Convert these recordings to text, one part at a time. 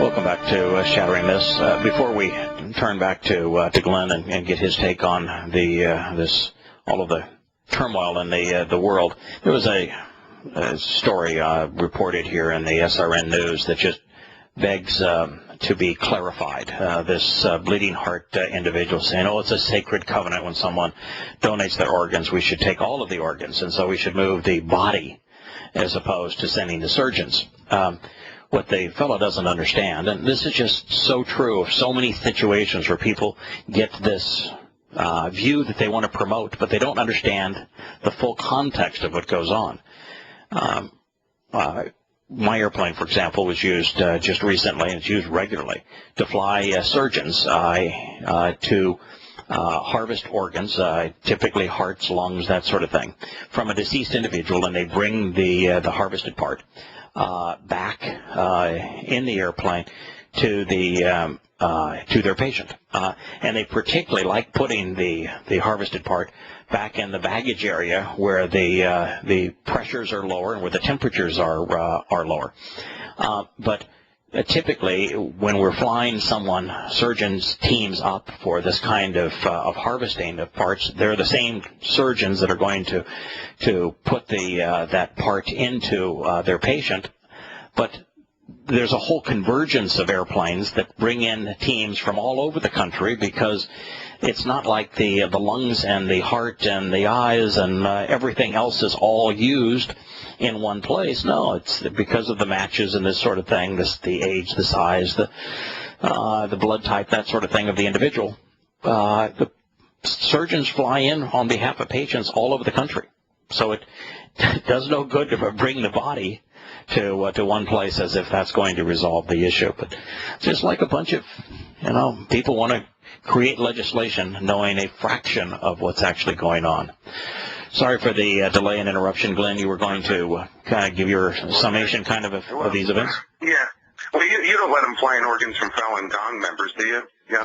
Welcome back to Shattering Myths. Before we turn back to Glenn and get his take on all of the turmoil in the world, there was a story reported here in the SRN News that just begs to be clarified. This bleeding heart individual saying, "Oh, it's a sacred covenant. When someone donates their organs, we should take all of the organs, and so we should move the body as opposed to sending the surgeons." What the fellow doesn't understand, and this is just so true of so many situations where people get this view that they want to promote, but they don't understand the full context of what goes on. My airplane, for example, was used just recently, and it's used regularly to fly surgeons to harvest organs, typically hearts, lungs, that sort of thing, from a deceased individual, and they bring the harvested part back in the airplane to their patient, and they particularly like putting the harvested part back in the baggage area where the pressures are lower and where the temperatures are lower. But typically, when we're flying surgeons teams up for this kind of harvesting of parts, they're the same surgeons that are going to put that part into their patient. But there's a whole convergence of airplanes that bring in teams from all over the country, because it's not like the lungs and the heart and the eyes and everything else is all used in one place. No, it's because of the matches and this sort of thing, the age, the size, the blood type, that sort of thing of the individual. The surgeons fly in on behalf of patients all over the country. So it does no good to bring the body to one place as if that's going to resolve the issue. But just like a bunch of people want to create legislation knowing a fraction of what's actually going on. Sorry for the delay and interruption, Glenn. You were going to kind of give your summation of these events? Yeah. Well, you don't let them fly in organs from Falun Gong members, do you? Yeah,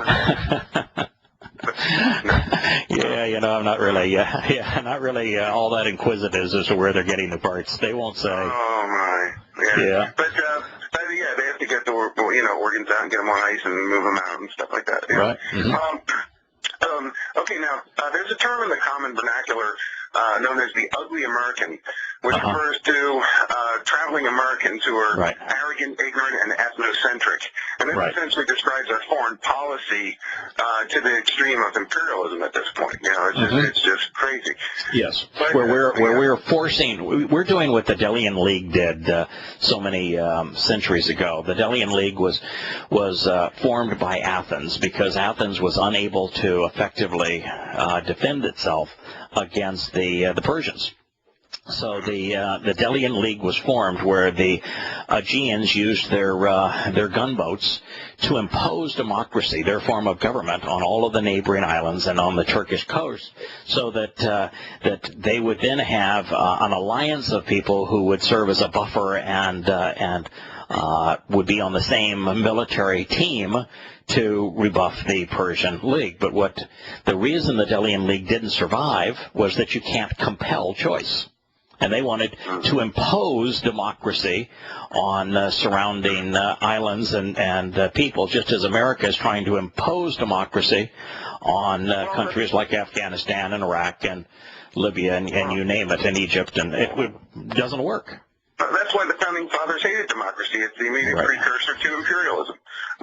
I'm not really, not really all that inquisitive as to where they're getting the parts. They won't say. Oh my. Yeah. But yeah, they have to get the organs out and get them on ice and move them out and stuff like that. Yeah. Right. Mm-hmm. Okay, now there's a term in the common vernacular known as the ugly American, which refers to traveling Americans who are arrogant, ignorant, and ethnocentric. And this essentially describes our foreign policy to the extreme of imperialism at this point. It's just crazy. Yes, but, where we're forcing, we're doing what the Delian League did so many centuries ago. The Delian League was formed by Athens because Athens was unable to effectively defend itself against the Persians. So the Delian League was formed, where the Aegeans used their gunboats to impose democracy, their form of government, on all of the neighboring islands and on the Turkish coast, so that they would then have an alliance of people who would serve as a buffer and would be on the same military team to rebuff the Persian League. But the reason the Delian League didn't survive was that you can't compel choice. And they wanted to impose democracy on surrounding islands and people, just as America is trying to impose democracy on countries like Afghanistan and Iraq and Libya and you name it, and Egypt, and it doesn't work. That's why the Founding Fathers hated democracy. It's the immediate precursor to imperialism.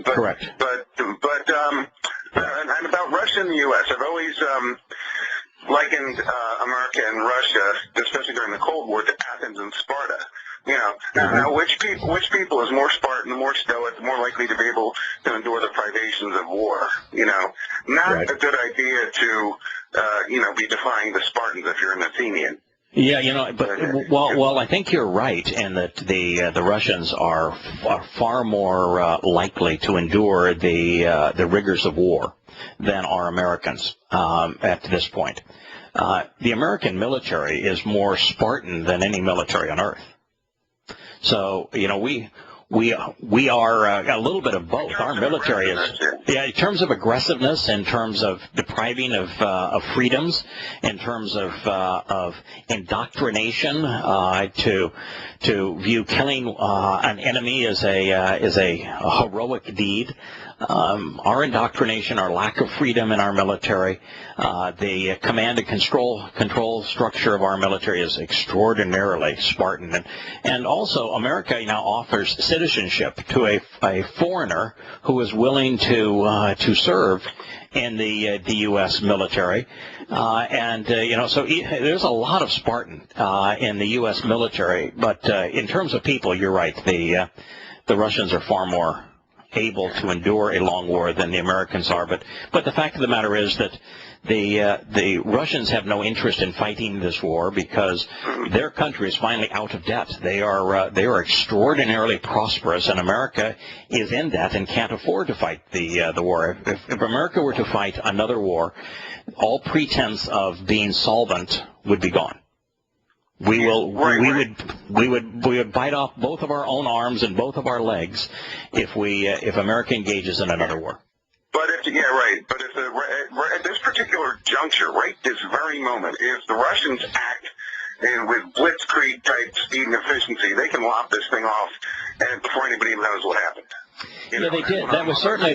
Correct. But and about Russia and the U.S., I've always likened America and Russia, especially during the Cold War, to Athens and Sparta. Now which people is more Spartan, more stoic, more likely to be able to endure the privations of war? Not a good idea to be defying the Spartans if you're an Athenian. Yeah, but well, I think you're right in that the Russians are far more likely to endure the rigors of war than are Americans at this point. The American military is more Spartan than any military on earth. So we we are a little bit of both. Our military is, in terms of aggressiveness, in terms of depriving of freedoms, in terms of indoctrination, to view killing an enemy as a heroic deed. Our indoctrination, our lack of freedom in our military, the command and control structure of our military is extraordinarily Spartan, and also America now offers citizenship to a foreigner who is willing to serve in the U.S. military, so there's a lot of Spartan in the U.S. military, but in terms of people, you're right. The Russians are far more able to endure a long war than the Americans are, but the fact of the matter is that the Russians have no interest in fighting this war because their country is finally out of debt. They are extraordinarily prosperous, and America is in debt and can't afford to fight the war. If America were to fight another war, all pretense of being solvent would be gone. We would bite off both of our own arms and both of our legs if America engages in another war. But at this particular juncture, right this very moment, if the Russians act with blitzkrieg type speed and efficiency, they can lop this thing off, and before anybody even knows what happened. Yeah, they did. That was certainly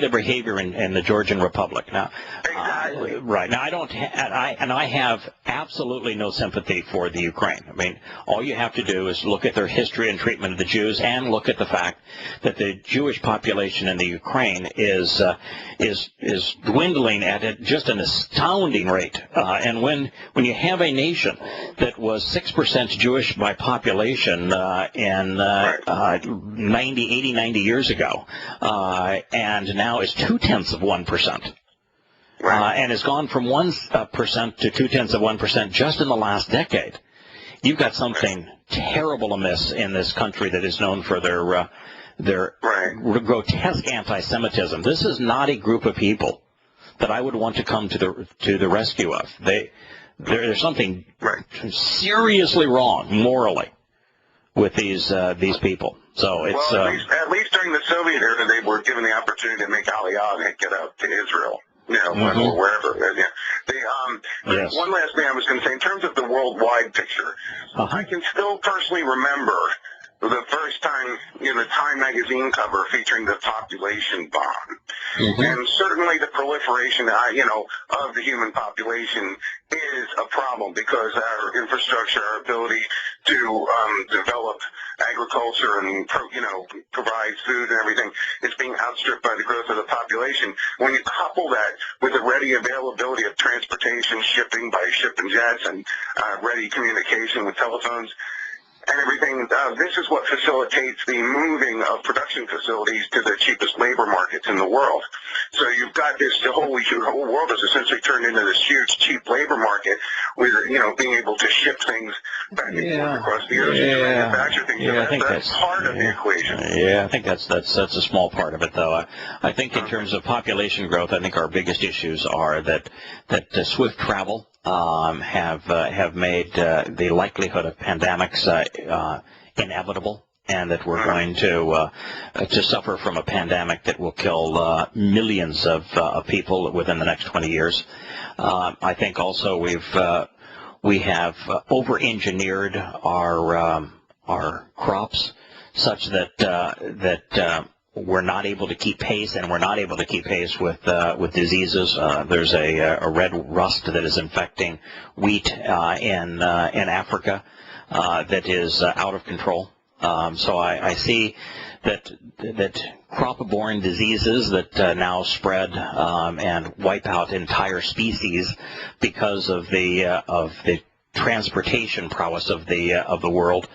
their behavior in the Georgian Republic. Now, exactly. Right now, I have absolutely no sympathy for the Ukraine. I mean, all you have to do is look at their history and treatment of the Jews, and look at the fact that the Jewish population in the Ukraine is dwindling at just an astounding rate. And when you have a nation that was 6% Jewish by population in 90 years ago, and now is 0.2%. And has gone from 1% to 0.2% just in the last decade. You've got something terrible amiss in this country that is known for their grotesque anti-Semitism. This is not a group of people that I would want to come to the rescue of. There's something seriously wrong morally with these people. So it's at least during the Soviet era, they were given the opportunity to make Aliyah and get out to Israel. Or wherever. Yes. One last thing I was going to say, in terms of the worldwide picture, I can still personally remember the first time the Time magazine cover featuring the population bomb. And certainly the proliferation, of the human population is a problem because our infrastructure, our ability to develop agriculture and provide food and everything is being outstripped by the growth of the population. When you couple that with the ready availability of transportation, shipping by ship and jets, and ready communication with telephones and everything, this is what facilitates the moving of production facilities to the cheapest labor markets in the world. So you've got the whole world is essentially turned into this huge cheap labor market with being able to ship things back and forth across the ocean to manufacture things. I think that's part of the equation. Yeah, I think that's a small part of it, though. I think in terms of population growth, I think our biggest issues are that swift travel have made the likelihood of pandemics inevitable, and that we're going to suffer from a pandemic that will kill millions of people within the next 20 years. I think also we have over-engineered our crops such that we're not able to keep pace, and we're not able to keep pace with diseases. There's a red rust that is infecting wheat in Africa that is out of control. So I see that crop-borne diseases that now spread and wipe out entire species because of the transportation prowess of the world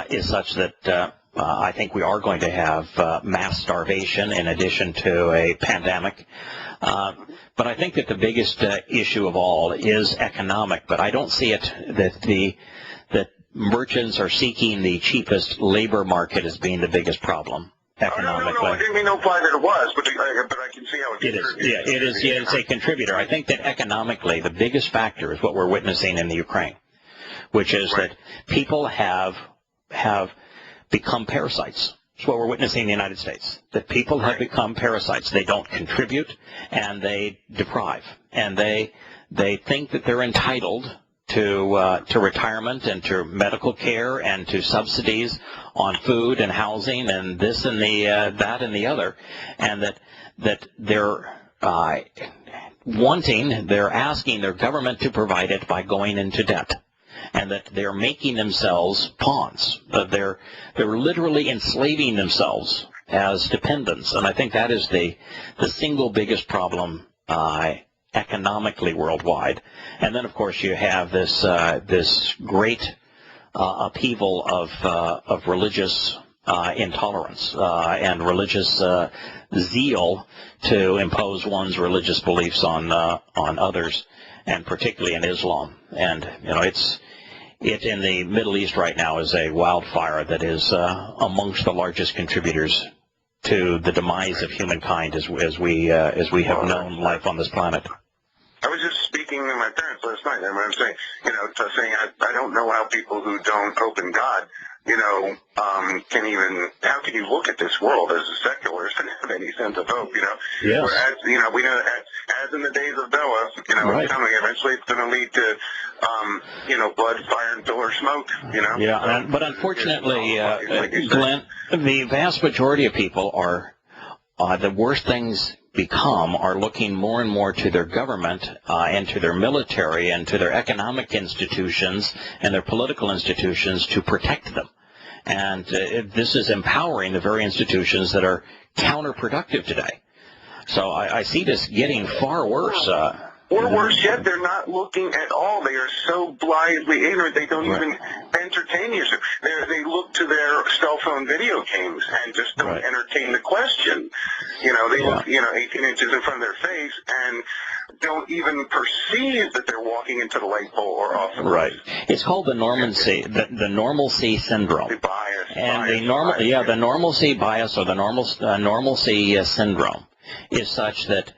is such that I think we are going to have mass starvation in addition to a pandemic. But I think that the biggest issue of all is economic. But I don't see it that merchants are seeking the cheapest labor market as being the biggest problem economically. No, I didn't mean to imply that it was, but I can see how it is. It is. Yeah, it's a contributor. I think that economically the biggest factor is what we're witnessing in the Ukraine, which is that people have become parasites. It's what we're witnessing in the United States, that people have become parasites. They don't contribute, and they deprive. And they think that they're entitled to retirement and to medical care and to subsidies on food and housing and this and that and the other, and that they're they're asking their government to provide it by going into debt, and that they're making themselves pawns. They're literally enslaving themselves as dependents, and I think that is the single biggest problem economically worldwide. And then, of course, you have this great upheaval of religious intolerance and religious zeal to impose one's religious beliefs on others, and particularly in Islam. And it in the Middle East right now is a wildfire that is amongst the largest contributors to the demise of humankind as we have known life on this planet. I was just speaking to my parents last night, and I'm saying, I don't know how people who don't open God, how can you look at this world as a secularist and have any sense of hope, Yes. Whereas, we know that as in the days of Noah, Right. it's coming. Eventually it's going to lead to, blood, fire, and pillar smoke, Yeah, but unfortunately, Glenn, the vast majority of people are, the worst things are looking more and more to their government and to their military and to their economic institutions and their political institutions to protect them. And this is empowering the very institutions that are counterproductive today. So I see this getting far worse. Or worse yet, they're not looking at all. They are so blithely ignorant, they don't even entertain you. They look to their cell phone video games and just don't entertain the question. They look, 18 inches in front of their face and don't even perceive that they're walking into the light pole or off the Right. It's called the normalcy, the normalcy syndrome. The bias. And the normalcy bias or the normalcy syndrome is such that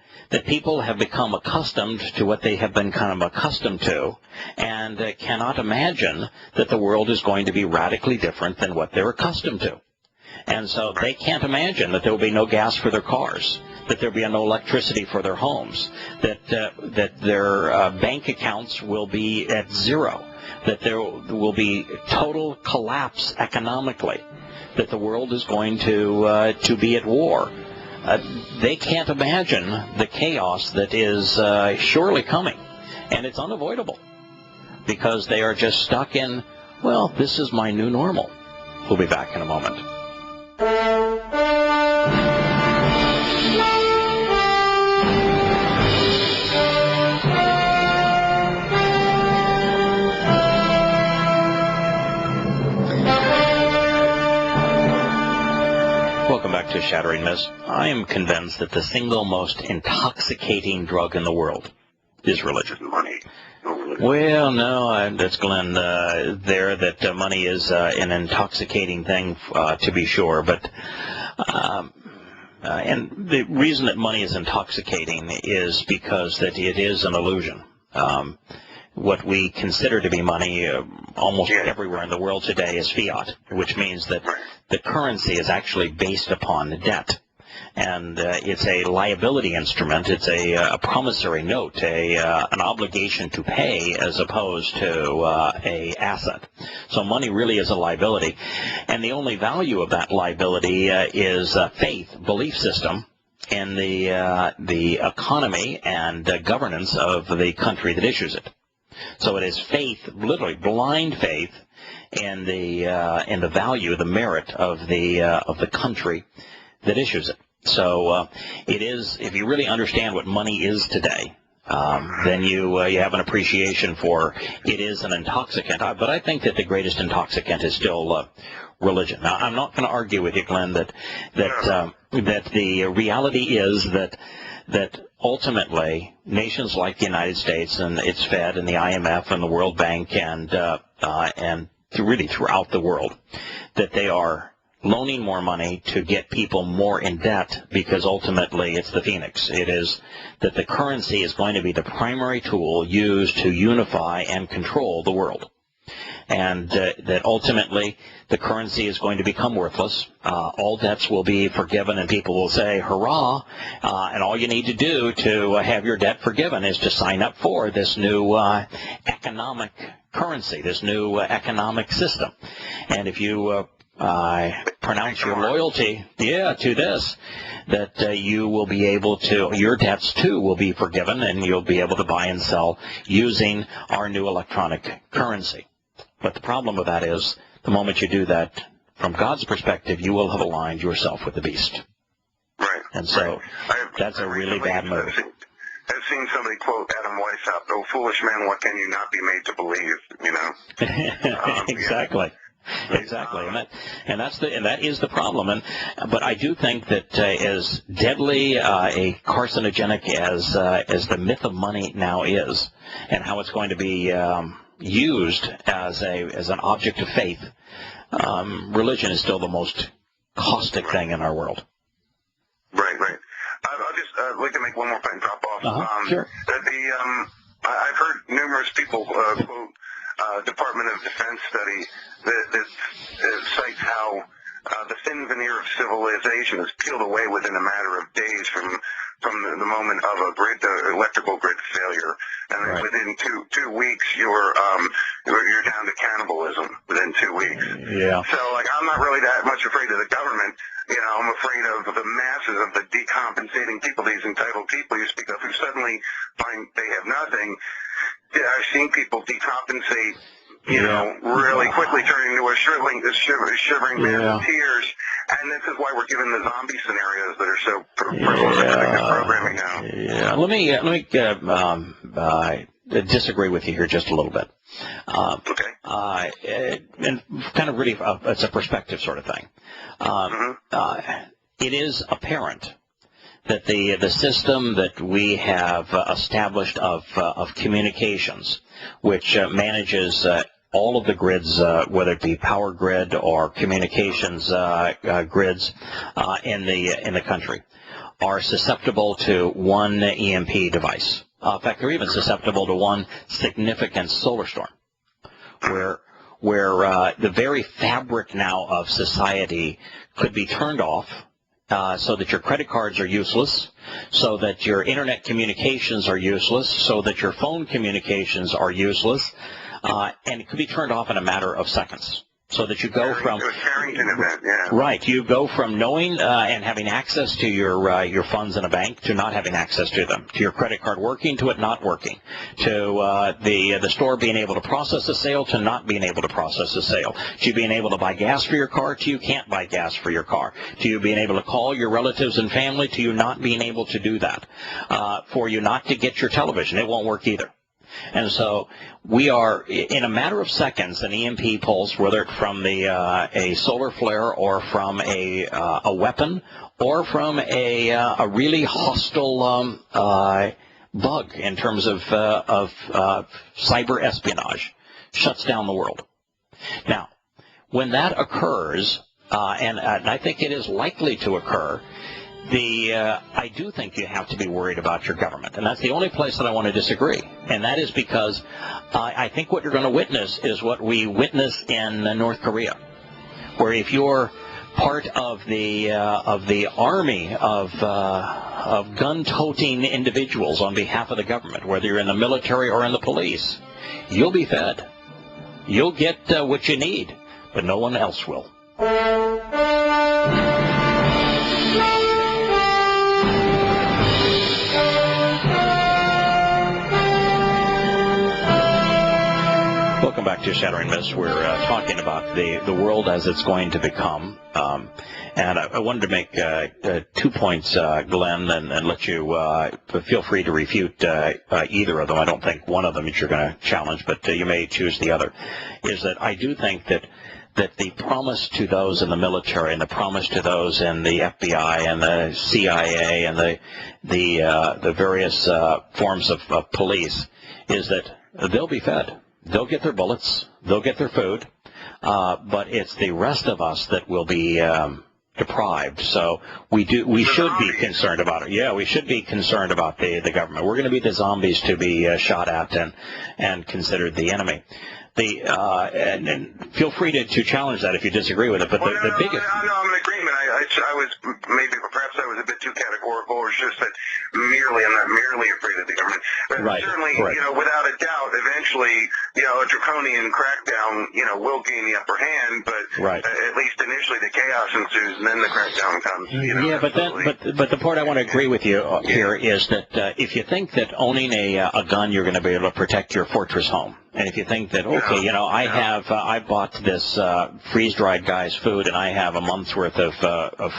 people have become accustomed to what they have been kind of accustomed to, and cannot imagine that the world is going to be radically different than what they're accustomed to. And so they can't imagine that there will be no gas for their cars, that there will be no electricity for their homes, that their bank accounts will be at zero, that there will be total collapse economically, that the world is going to be at war. They can't imagine the chaos that is surely coming, and it's unavoidable because they are just stuck in, well, this is my new normal. We'll be back in a moment. Welcome back to Shattering Myths. I am convinced that the single most intoxicating drug in the world is religion. Money. Well, no, that's Glenn that money is an intoxicating thing, to be sure. But and the reason that money is intoxicating is because that it is an illusion. What we consider to be money almost everywhere in the world today is fiat, which means that the currency is actually based upon debt. And it's a liability instrument. It's a promissory note, an obligation to pay as opposed to a asset. So money really is a liability. And the only value of that liability is faith, belief system, in the economy and governance of the country that issues it. So it is faith, literally blind faith, in the value, the merit of the country that issues it. So it is, if you really understand what money is today, then you have an appreciation for it is an intoxicant. But I think that the greatest intoxicant is still religion. Now, I'm not going to argue with you, Glenn, that the reality is that ultimately nations like the United States and its Fed and the IMF and the World Bank and really throughout the world, that they are loaning more money to get people more in debt because ultimately it's the phoenix. It is that the currency is going to be the primary tool used to unify and control the world. and that ultimately the currency is going to become worthless. All debts will be forgiven, and people will say, hurrah, and all you need to do to have your debt forgiven is to sign up for this new economic currency, this new economic system. And if you pronounce your loyalty, to this, that you will be able to, your debts too will be forgiven, and you'll be able to buy and sell using our new electronic currency. But the problem with that is, the moment you do that, from God's perspective, you will have aligned yourself with the beast. Right. And so that's a really bad move. I've seen somebody quote Adam Weishaupt, "Oh, foolish man, what can you not be made to believe?" You know. Exactly. Exactly, and that is the problem. But I do think that as deadly a carcinogenic as the myth of money now is, and how it's going to be used as an object of faith, religion is still the most caustic thing in our world. Right. I'll just like to make one more point and drop off. Sure. I've heard numerous people quote Department of Defense study that cites how the thin veneer of civilization is peeled away within a matter of days from the moment of the electrical grid failure, and then within two weeks you're down to cannibalism within 2 weeks. Yeah. So I'm not really that much afraid of the government. I'm afraid of the masses of the decompensating people, these entitled people you speak of, who suddenly find they have nothing. I've seen people decompensate, really quickly, turning into a shivering man with tears. And this is why we're given the zombie scenarios that are so prevalent in programming now. Yeah. Let me disagree with you here just a little bit. Okay. And kind of really, it's a perspective sort of thing. It is apparent that the system that we have established of communications, which manages all of the grids, whether it be power grid or communications grids in the country, are susceptible to one EMP device. In fact, they're even susceptible to one significant solar storm, where the very fabric now of society could be turned off, so that your credit cards are useless, so that your internet communications are useless, so that your phone communications are useless, and it could be turned off in a matter of seconds. So that you go from you go from knowing and having access to your funds in a bank to not having access to them, to your credit card working to it not working, to the store being able to process a sale to not being able to process a sale, to you being able to buy gas for your car to you can't buy gas for your car, to you being able to call your relatives and family to you not being able to do that, for you not to get your television. It won't work either. And so we are, in a matter of seconds, an EMP pulse, whether it's from a solar flare or from a weapon or from a really hostile bug in terms of cyber espionage, shuts down the world. Now, when that occurs, and I think it is likely to occur, I do think you have to be worried about your government, and that's the only place that I want to disagree. And that is because I think what you're going to witness is what we witnessed in North Korea, where if you're part of the army of gun-toting individuals on behalf of the government, whether you're in the military or in the police, you'll be fed. You'll get what you need, but no one else will. Welcome back to Shattering Myths. We're talking about the world as it's going to become. And I wanted to make 2 points, Glenn, and let you feel free to refute either of them. I don't think one of them that you're going to challenge, but you may choose the other. Is that I do think that the promise to those in the military and the promise to those in the FBI and the CIA and the various forms of police is that they'll be fed. They'll get their bullets, they'll get their food, but it's the rest of us that will be deprived. So we should be concerned about it. Yeah, we should be concerned about the government. We're going to be the zombies to be shot at and considered the enemy. and feel free to challenge that if you disagree with it. But well, the biggest. No, I'm in agreement. I was perhaps I was a bit too categorical, or just that I'm not merely afraid of the government. But Right. certainly, Correct. without a doubt, eventually, a draconian crackdown, will gain the upper hand. But Right. At least initially, the chaos ensues, and then the crackdown comes. Yeah, but the part I want to agree with you here is that if you think that owning a gun you're going to be able to protect your fortress home, and if you think that I bought this freeze-dried guy's food, and I have a month's worth of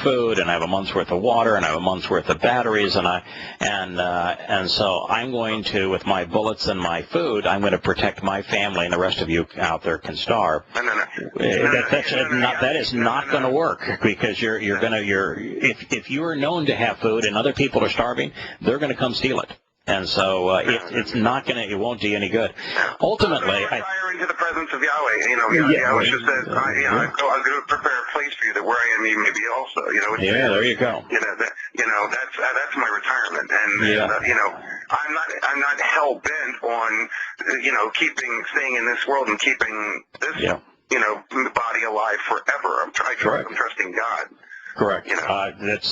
food, and I have a month's worth of water, and I have a month's worth of batteries, and so I'm going to, with my bullets and my food, I'm going to protect my family, and the rest of you out there can starve. That is not going to work, because if you are known to have food and other people are starving, they're going to come steal it. And so it won't do you any good. Ultimately, I retire into the presence of Yahweh. Yahweh just says, I'm going to prepare a place for you that where I am, you may be also. There you go. That's my retirement, and I'm not hell bent on staying in this world and keeping this body alive forever. I'm trusting God. Correct.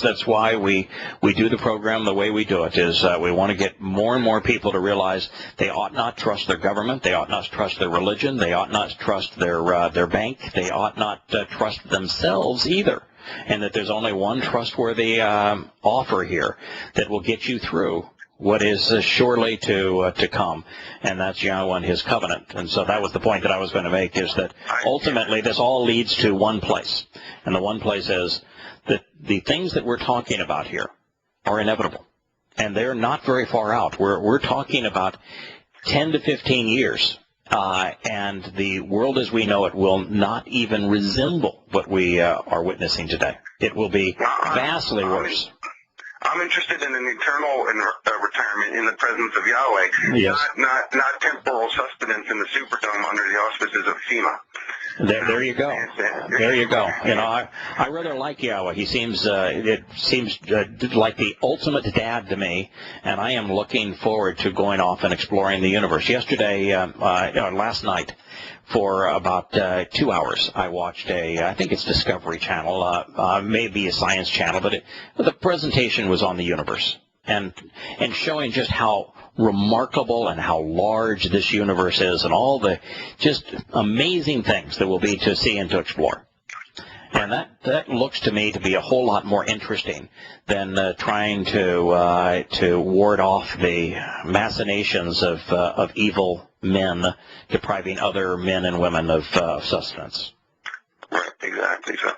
That's why we do the program the way we do it, is we want to get more and more people to realize they ought not trust their government, they ought not trust their religion, they ought not trust their bank, they ought not trust themselves either, and that there's only one trustworthy offer here that will get you through what is surely to come, and that's Yahowah and his covenant. And so that was the point that I was going to make, is that ultimately this all leads to one place, and the one place is that the things that we're talking about here are inevitable, and they're not very far out. We're talking about 10 to 15 years, and the world as we know it will not even resemble what we are witnessing today. It will be vastly worse. I'm interested in an eternal retirement in the presence of Yahweh, yes. not temporal sustenance in the Superdome under the auspices of FEMA. There you go. There you go. I rather like Yahowah. He seems like the ultimate dad to me, and I am looking forward to going off and exploring the universe. Last night, for about 2 hours, I watched I think it's Discovery Channel, maybe a Science Channel, but the presentation was on the universe, and showing just how remarkable and how large this universe is, and all the just amazing things there will be to see and to explore. And that looks to me to be a whole lot more interesting than trying to ward off the machinations of evil men depriving other men and women of sustenance. Right, exactly. So,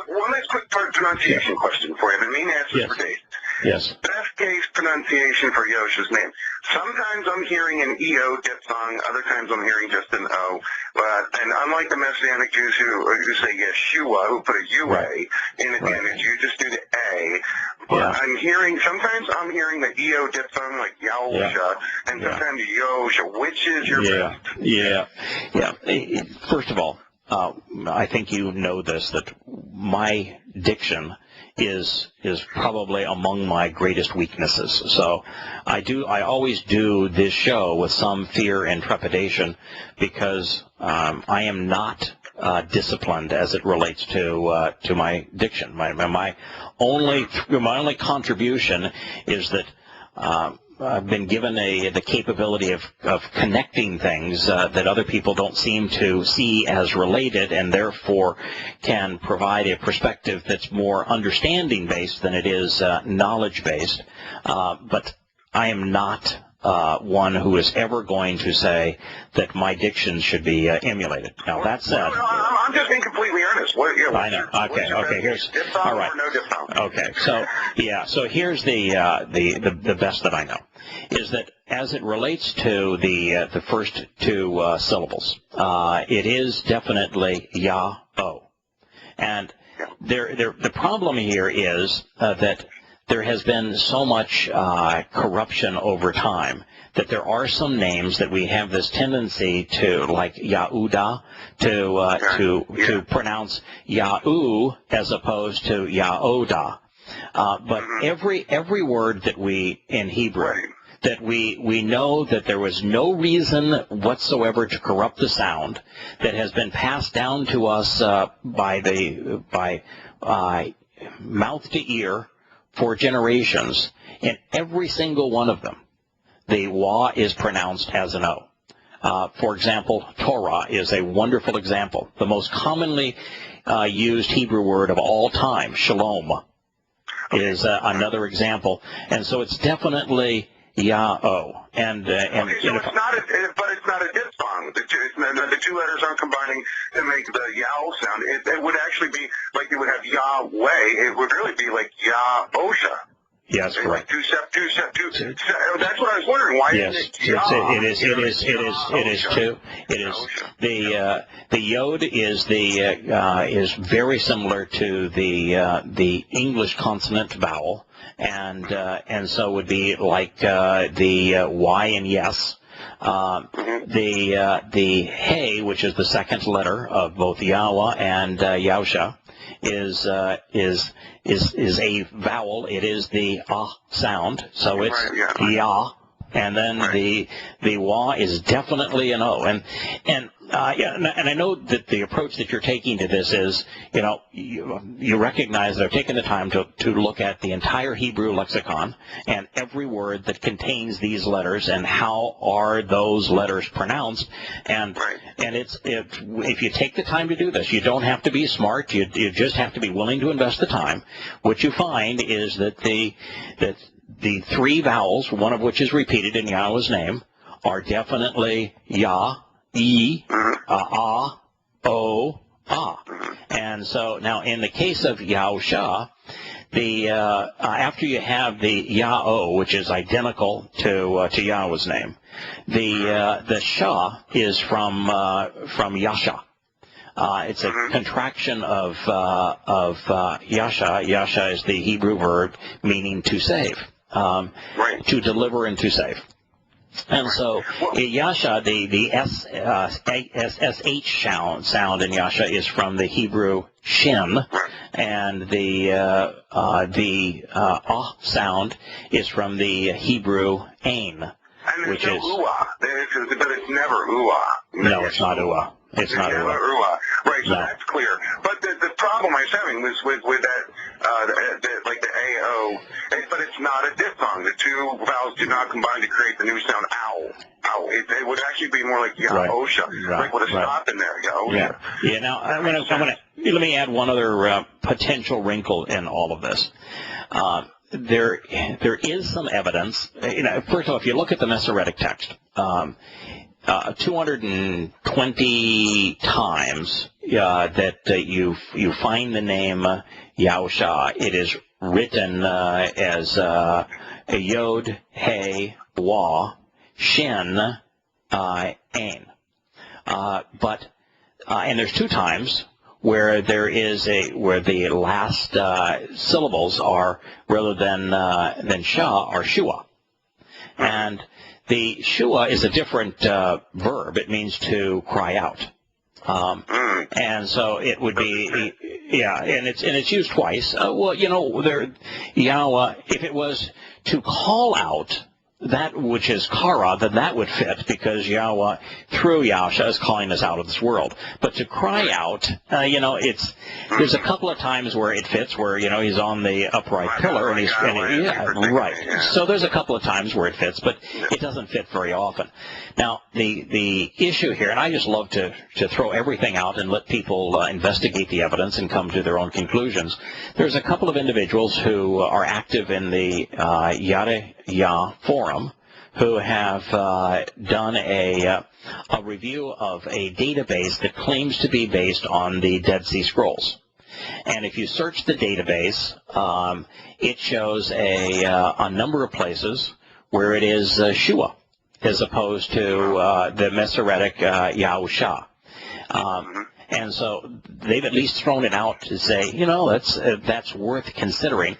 one last quick pronunciation question for you. I've been meaning to ask this for days. Yes. Best case pronunciation for Yosha's name. Sometimes I'm hearing an E-O diphthong, other times I'm hearing just an O. And unlike the Messianic Jews who say Yeshua, who put a U-A in at the end, you just do the A. But sometimes I'm hearing the E-O diphthong like Yahowah, and sometimes Yosha. Which is your best? Yeah. First of all, I think you know this, that my diction is probably among my greatest weaknesses. So I always do this show with some fear and trepidation, because I am not disciplined as it relates to my diction. My only contribution is that I've been given the capability of connecting things that other people don't seem to see as related, and therefore can provide a perspective that's more understanding-based than it is knowledge-based. But I am not one who is ever going to say that my diction should be emulated. Now, that said... I'm just being completely earnest. I know. Okay. Here's... All right. Okay. So here's the best that I know, is that as it relates to the first two syllables, it is definitely Yah-O. And the problem here is that there has been so much corruption over time that there are some names that we have this tendency to, like Yahudah, to pronounce Yahu as opposed to Yahodah. But every word that we in Hebrew that we know that there was no reason whatsoever to corrupt the sound, that has been passed down to us by mouth to ear for generations. In every single one of them, the wa is pronounced as an o. For example, Torah is a wonderful example. The most commonly used Hebrew word of all time, shalom, is another example. And so it's definitely Yah-O. And so it's not a diphthong. The two letters aren't combining to make the Yao sound. It would actually be like it would have Yahweh. It would really be like Yah-Osha. Yes, correct. Like that's what I was wondering. Why yes, isn't it Yah? It is too. It is the yod is very similar to the English consonant vowel, and so would be like the Y and yes. The hey, which is the second letter of both Yahowah and Yahusha, is a vowel. It is the ah sound, so it's Yah, and then the wa is definitely an o. And I know that the approach that you're taking to this is, you recognize that I've taken the time to look at the entire Hebrew lexicon and every word that contains these letters and how are those letters pronounced. And if you take the time to do this, you don't have to be smart. You just have to be willing to invest the time. What you find is that the three vowels, one of which is repeated in Yahweh's name, are definitely Yah, E, Ah, O, Ah. And so now in the case of Yahusha, after you have the Yah-O, which is identical to Yahweh's name, the Shah is from Yasha. It's a contraction of Yasha. Yasha is the Hebrew verb meaning to save, to deliver and to save. And so Yasha, the SH sound in Yasha is from the Hebrew shin, and the ah sound is from the Hebrew ain, which is. But it's never uah. No, it's not uah. It's not uah. Right, so no. that's clear. But the problem I was having was with that, like the AO, but it's not a diphthong. The two vowels do not combine to create the new sound ow. Ow. It would actually be more like Yah-Osha, like with a stop in there. Yah-Osha. Yeah. Now let me add one other potential wrinkle in all of this. There is some evidence. First of all, if you look at the Masoretic text, 220 times that you find the name Yahusha, it is written as a yod, hey, wa, shin, ain. And there's two times where where the last syllables are, rather than sha, are shua. And the shua is a different verb. It means to cry out. And so it would be, and it's used twice. Yahowah, if it was to call out that which is kara, then that would fit, because Yahowah, through Yahusha, is calling us out of this world. But to cry out, there's a couple of times where it fits, where, he's on the upright pillar, and So there's a couple of times where it fits, but it doesn't fit very often. Now, the issue here, and I just love to throw everything out and let people investigate the evidence and come to their own conclusions. There's a couple of individuals who are active in the Yah forum who have done a review of a database that claims to be based on the Dead Sea Scrolls. And if you search the database, it shows a number of places where it is Shua, as opposed to the Masoretic Yahusha. And so they've at least thrown it out to say, that's worth considering.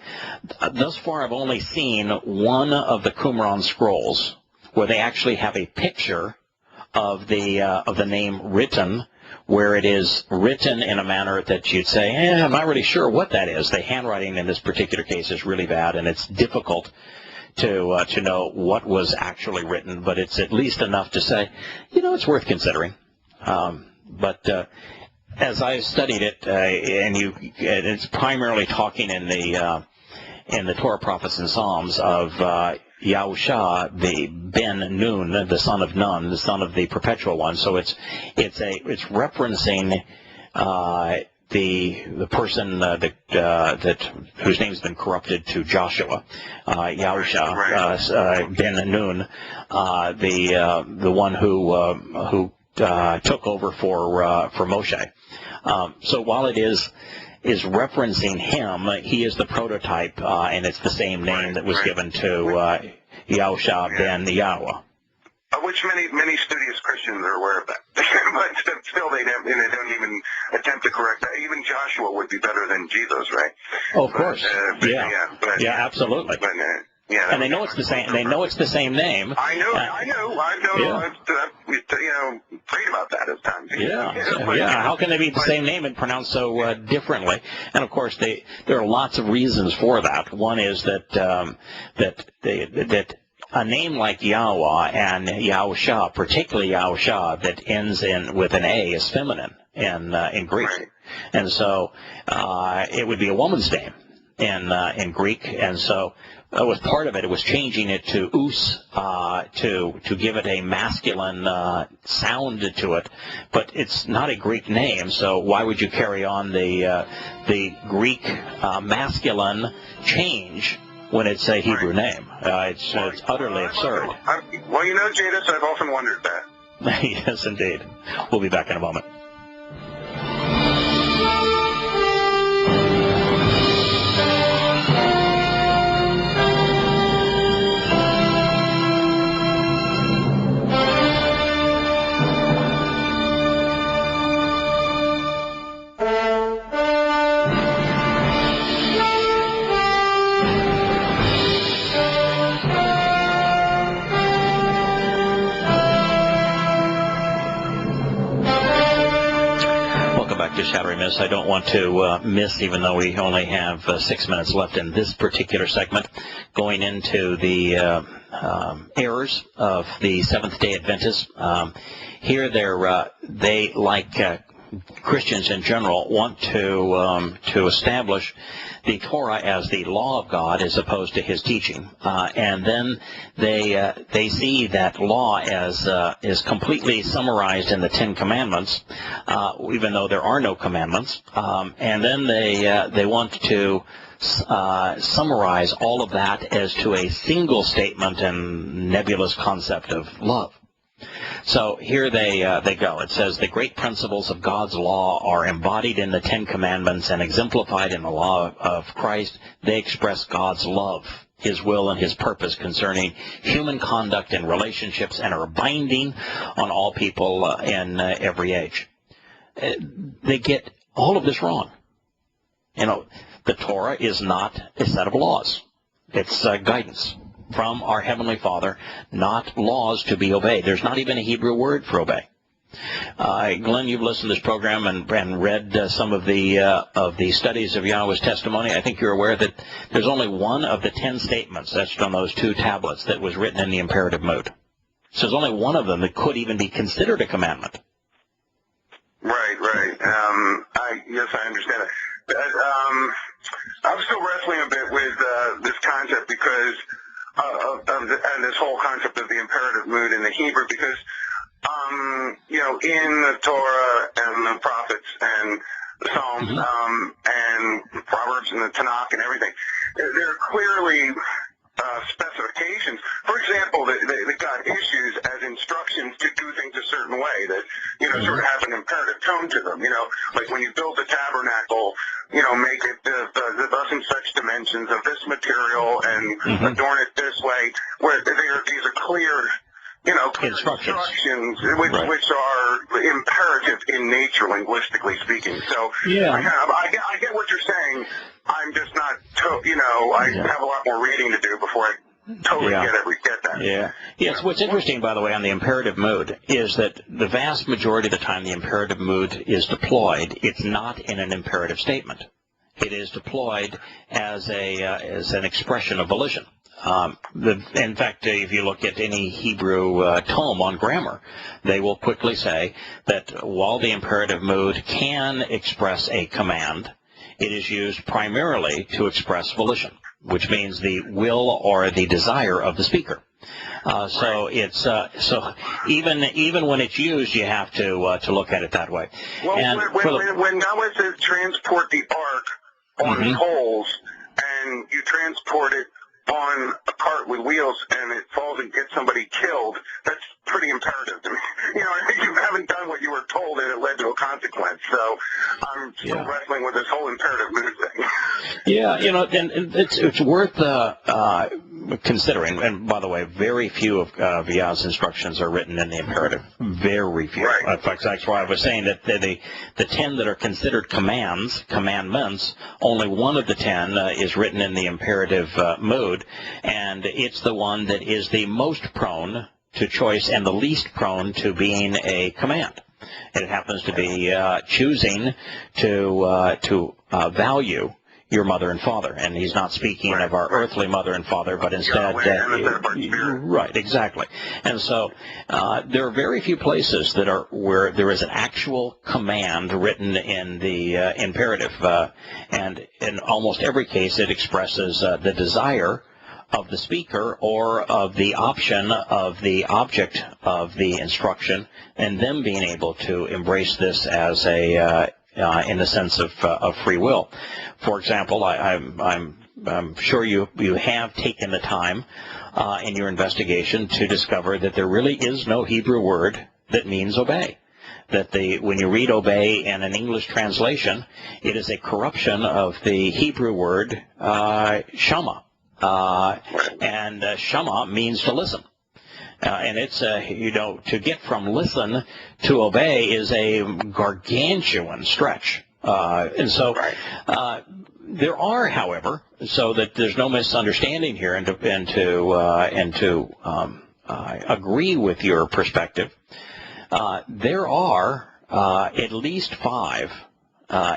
Thus far, I've only seen one of the Qumran scrolls where they actually have a picture of the name written, where it is written in a manner that you'd say, I'm not really sure what that is. The handwriting in this particular case is really bad, and it's difficult to know what was actually written, but it's at least enough to say, it's worth considering. But as I studied it, and it's primarily talking in the Torah, prophets, and Psalms of Yahusha, the Ben Nun, the son of Nun, the son of the perpetual one. So it's referencing the person that whose name's been corrupted to Joshua, Yahusha, Ben Nun, the one who took over for Moshe. So while it is referencing him, he is the prototype, and it's the same name that was given to Yahusha ben Yahowah. Which many studious Christians are aware of that. But still they don't even attempt to correct that. Even Joshua would be better than Jesus, right? Oh, of course. Absolutely. But, and they know it's the same. They know it's the same name. I know. I've prayed about that at times. How can they be the same name and pronounced so differently? And of course, there are lots of reasons for that. One is that a name like Yahowah and Yahusha, particularly Yahusha, that ends with an A, is feminine in Greek, and so it would be a woman's name in Greek, and so. Was part of it. It was changing it to us to give it a masculine sound to it, but it's not a Greek name. So why would you carry on the Greek masculine change when it's a Hebrew name? It's utterly absurd. Well, Jadis, I've often wondered that. Yes, indeed. We'll be back in a moment. To Shattering Myths. I don't want to miss, even though we only have 6 minutes left in this particular segment, going into the errors of the Seventh-day Adventists. Here, they like Christians in general want to establish the Torah as the law of God as opposed to His teaching, and then they see that law as is completely summarized in the Ten Commandments, even though there are no commandments, and then they want to summarize all of that as to a single statement and nebulous concept of love. So here they go. It says the great principles of God's law are embodied in the Ten Commandments and exemplified in the law of Christ. They express God's love, His will, and His purpose concerning human conduct and relationships, and are binding on all people in every age. They get all of this wrong. The Torah is not a set of laws. It's guidance from our Heavenly Father, not laws to be obeyed. There's not even a Hebrew word for obey. Glenn, you've listened to this program and read some of the studies of Yahweh's testimony. I think you're aware that there's only one of the 10 statements etched on those 2 tablets that was written in the imperative mood. So there's only one of them that could even be considered a commandment. Right. Yes, I understand it. I'm still wrestling a bit with this concept because and this whole concept of the imperative mood in the Hebrew, because in the Torah and the prophets and the Psalms and Proverbs and the Tanakh and everything, there are clearly specifications. For example, they got issues as instructions to do things a certain way that, sort of have an imperative tone to them. Like when you build a tabernacle, make it thus and such dimensions of this material and adorn it this way, where these are clear, instructions which are imperative in nature, linguistically speaking. So I get what you're saying. I'm just not, I have a lot more reading to do before I totally get that. Yeah. Yes, what's interesting, by the way, on the imperative mood is that the vast majority of the time the imperative mood is deployed, it's not in an imperative statement. It is deployed as an expression of volition. In fact, if you look at any Hebrew tome on grammar, they will quickly say that while the imperative mood can express a command, it is used primarily to express volition, which means the will or the desire of the speaker. So it's so even when it's used, you have to look at it that way. Well, and when Yahweh says transport the ark on poles, and you transport it on a cart with wheels, and it falls and gets somebody killed, that's pretty imperative to me. You know, you haven't done what you were told, and it led to a consequence. So I'm still wrestling with this whole imperative mood thing. Yeah, you know, and it's worth considering. And by the way, very few of Yah's instructions are written in the imperative. Very few. Right. In fact, that's why I was saying that the 10 that are considered commandments, only one of the 10 is written in the imperative mood, and it's the one that is the most prone to choice and the least prone to being a command. It happens to be choosing to value your mother and father, and he's not speaking of our earthly mother and father, but instead, right, exactly. And so there are very few places that are where there is an actual command written in the imperative, and in almost every case, it expresses the desire of the speaker or of the option of the object of the instruction, and them being able to embrace this as a in the sense of free will. For example, I'm sure you have taken the time in your investigation to discover that there really is no Hebrew word that means obey. That when you read obey in an English translation, it is a corruption of the Hebrew word shama. And shama means to listen. And it's, to get from listen to obey is a gargantuan stretch. And so there are, however, so that there's no misunderstanding here, and to agree with your perspective, there are at least 5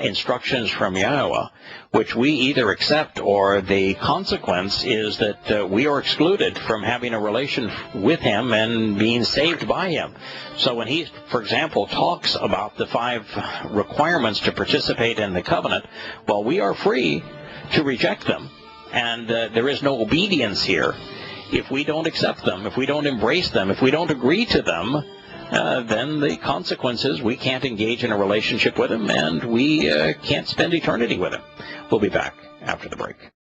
instructions from Yahowah, which we either accept, or the consequence is that we are excluded from having a relation with him and being saved by him. So when he, for example, talks about the 5 requirements to participate in the covenant, well, we are free to reject them, and there is no obedience here. If we don't accept them, if we don't embrace them, if we don't agree to them, then the consequence is we can't engage in a relationship with him, and we can't spend eternity with him. We'll be back after the break.